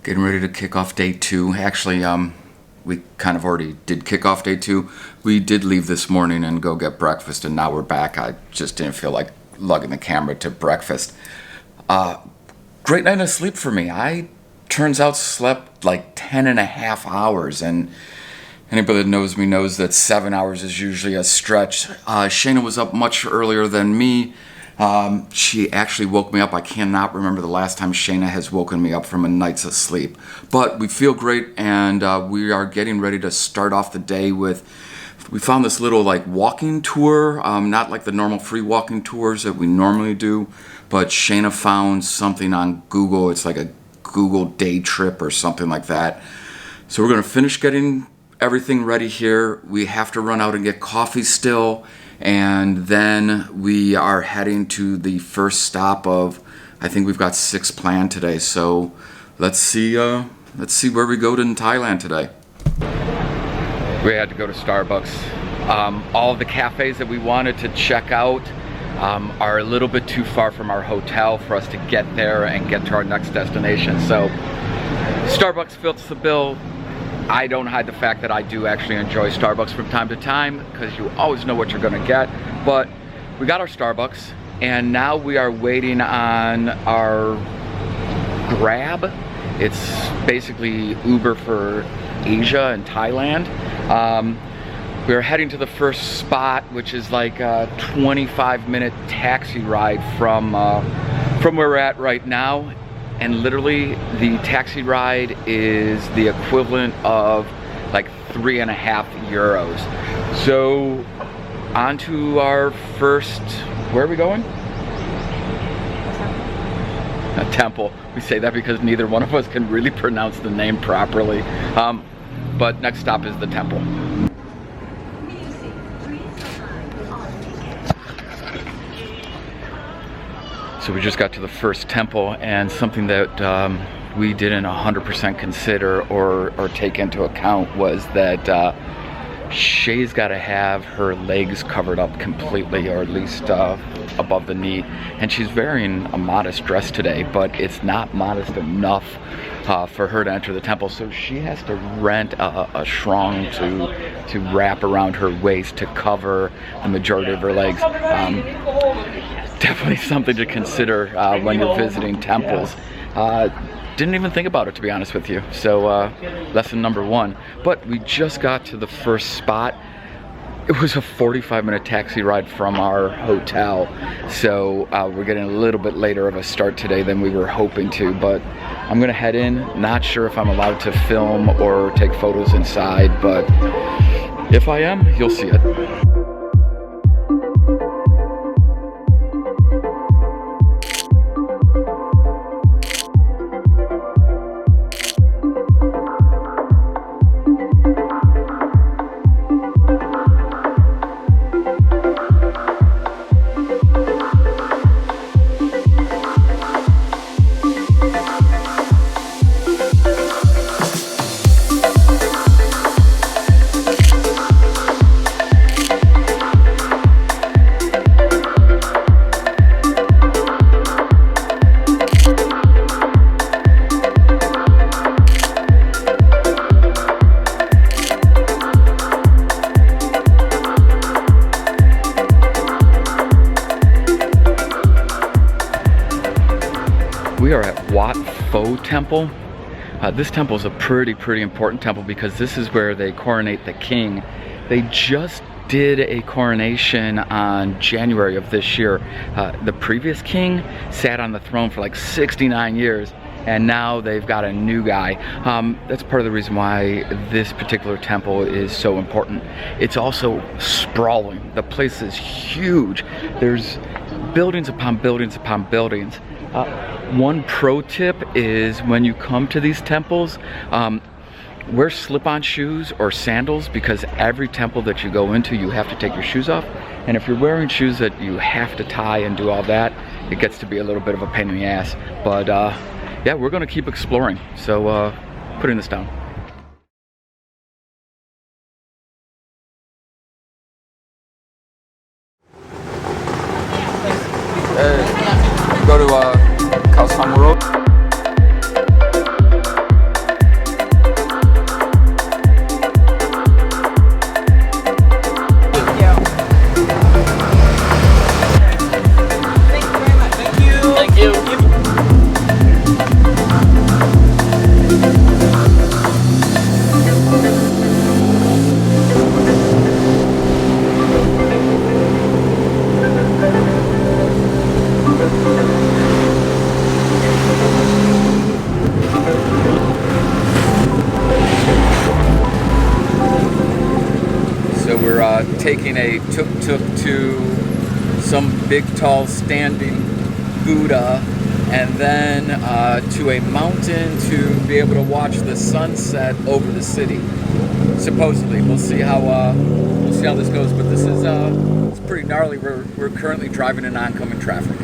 Getting ready to kick off day 2. Actually, we kind of already did kick off day 2. We did leave this morning and go get breakfast, and now we're back. I just didn't feel like lugging the camera to breakfast. Great night of sleep for me. I, turns out, slept like 10 and a half hours, and anybody that knows me knows that 7 hours is usually a stretch. Shayna was up much earlier than me. She actually woke me up. I cannot remember the last time Shayna has woken me up from a night's of sleep. But we feel great, and we are getting ready to start off the day with, we found this little like walking tour, not like the normal free walking tours that we normally do, but Shayna found something on Google. It's like a Google day trip or something like that. So we're going to finish getting everything ready here. We have to run out and get coffee still. And then we are heading to the first stop of, I think we've got 6 planned today. So let's see where we go in Thailand today. We had to go to Starbucks. All of the cafes that we wanted to check out are a little bit too far from our hotel for us to get there and get to our next destination. So Starbucks fits the bill. I don't hide the fact that I do actually enjoy Starbucks from time to time because you always know what you're gonna get. But we got our Starbucks, and now we are waiting on our Grab. It's basically Uber for Asia and Thailand. We're heading to the first spot, which is like a 25-minute taxi ride from where we're at right now. And literally the taxi ride is the equivalent of like 3.5 euros. So on to our first, where are we going? A temple. We say that because neither one of us can really pronounce the name properly. But next stop is the temple. So we just got to the first temple, and something that we didn't 100% consider or take into account was that Shay's got to have her legs covered up completely, or at least above the knee. And she's wearing a modest dress today, but it's not modest enough for her to enter the temple. So she has to rent a shrong to wrap around her waist to cover the majority of her legs. Definitely something to consider when you're visiting temples. Didn't even think about it, to be honest with you. So lesson number 1. But we just got to the first spot. It was a 45-minute taxi ride from our hotel. So we're getting a little bit later of a start today than we were hoping to. But I'm gonna head in. Not sure if I'm allowed to film or take photos inside, but if I am, you'll see it. We are at Wat Pho Temple. This temple is a pretty important temple because this is where they coronate the king. They just did a coronation on January of this year. The previous king sat on the throne for like 69 years, and now they've got a new guy. That's part of the reason why this particular temple is so important. It's also sprawling. The place is huge. There's buildings upon buildings upon buildings. One pro tip is when you come to these temples, wear slip-on shoes or sandals, because every temple that you go into, you have to take your shoes off. And if you're wearing shoes that you have to tie and do all that, it gets to be a little bit of a pain in the ass. But yeah, we're gonna keep exploring. So putting this down. Go to Khao Road. taking a tuk-tuk to some big, tall, standing Buddha, and then to a mountain to be able to watch the sunset over the city. Supposedly, we'll see how this goes. But this is it's pretty gnarly. We're currently driving in oncoming traffic.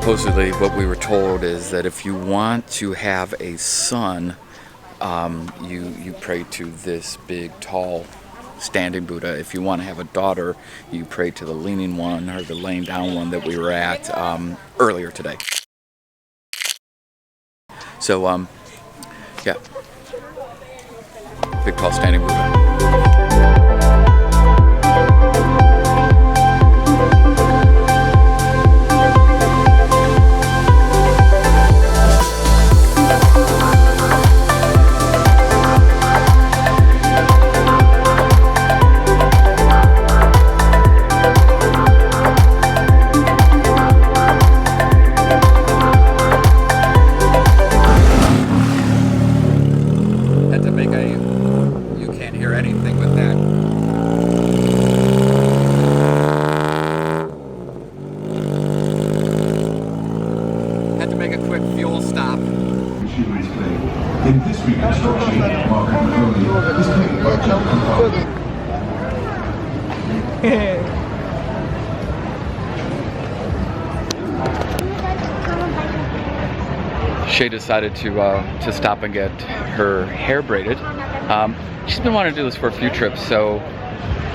Supposedly, what we were told is that if you want to have a son, you pray to this big, tall, standing Buddha. If you want to have a daughter, you pray to the leaning one or the laying down one that we were at earlier today. So, yeah, big, tall, standing Buddha. In this reconstruction, Mark Mahoney is played by John. Shay decided to stop and get her hair braided. She's been wanting to do this for a few trips, so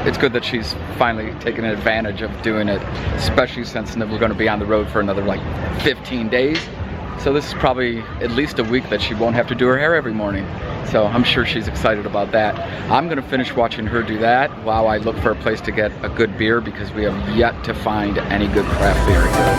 it's good that she's finally taken advantage of doing it, especially since we're going to be on the road for another like 15 days. So this is probably at least a week that she won't have to do her hair every morning. So I'm sure she's excited about that. I'm gonna finish watching her do that while I look for a place to get a good beer, because we have yet to find any good craft beer here.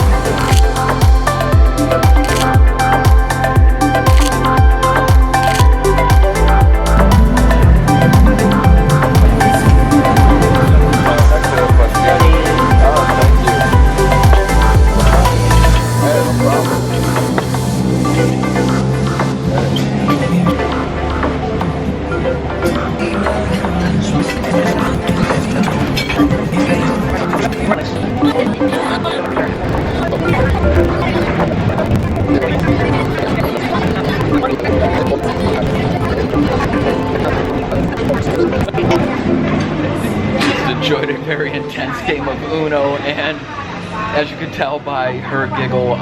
Enjoyed a very intense game of Uno, and as you can tell by her giggle,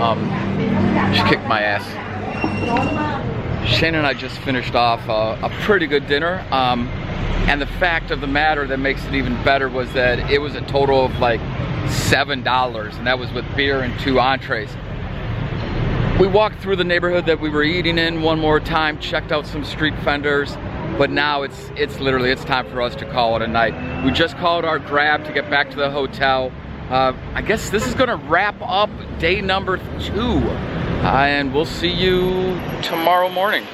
she kicked my ass. Shane and I just finished off a pretty good dinner, and the fact of the matter that makes it even better was that it was a total of like $7, and that was with beer and 2 entrees. We walked through the neighborhood that we were eating in one more time, checked out some street vendors, but now it's literally time for us to call it a night. We just called our Grab to get back to the hotel. I guess this is gonna wrap up day number 2, and we'll see you tomorrow morning.